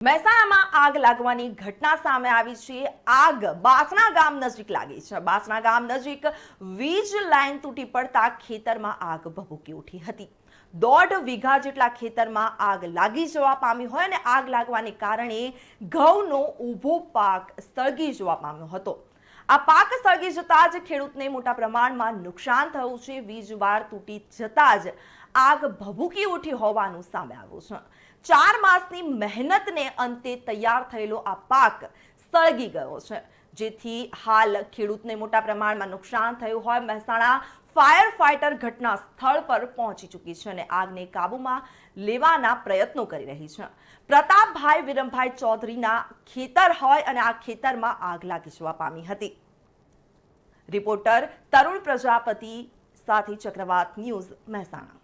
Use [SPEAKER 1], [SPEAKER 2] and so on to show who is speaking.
[SPEAKER 1] મહેસાણામાં આગ લાગવાની ઘટના સામે આવી છે। આગ બાસણા ગામ નજીક લાગી છે। બાસણા ગામ નજીક વીજ લાઇન તૂટી પડતા ખેતરમાં આગ ભભૂકી ઉઠી હતી। 1.5 વીઘા જેટલા ખેતરમાં આગ લાગી જવા પામી હોય અને આગ લાગવાને કારણે ઘઉંનો ઊભો પાક સળગી જવા પામ્યો હતો। આ પાક સળગી જતા જ ખેડૂતને મોટા પ્રમાણમાં નુકસાન થયું છે। વીજ વાયર તૂટી જતા જ આગ ભભૂકી ઉઠી હોવાનું સામે આવ્યું છે। 4 માસની મહેનતને અંતે તૈયાર થયેલો આ પાક સળગી ગયો છે, જેથી હાલ ખેડૂતને મોટા પ્રમાણમાં નુકસાન થયું હોય। મહેસાણા ફાયર ફાઇટર ઘટના સ્થળ પર પહોંચી ચૂકી છે અને આગને કાબૂમાં લેવાના પ્રયત્નો કરી રહી છે। પ્રતાપભાઈ વિરમભાઈ ચૌધરીના ખેતર હોય અને આ ખેતરમાં આગ લાગી જવા પામી હતી। રિપોર્ટર તરુણ પ્રજાપતિ સાથે ચક્રવાત ન્યૂઝ મહેસાણા।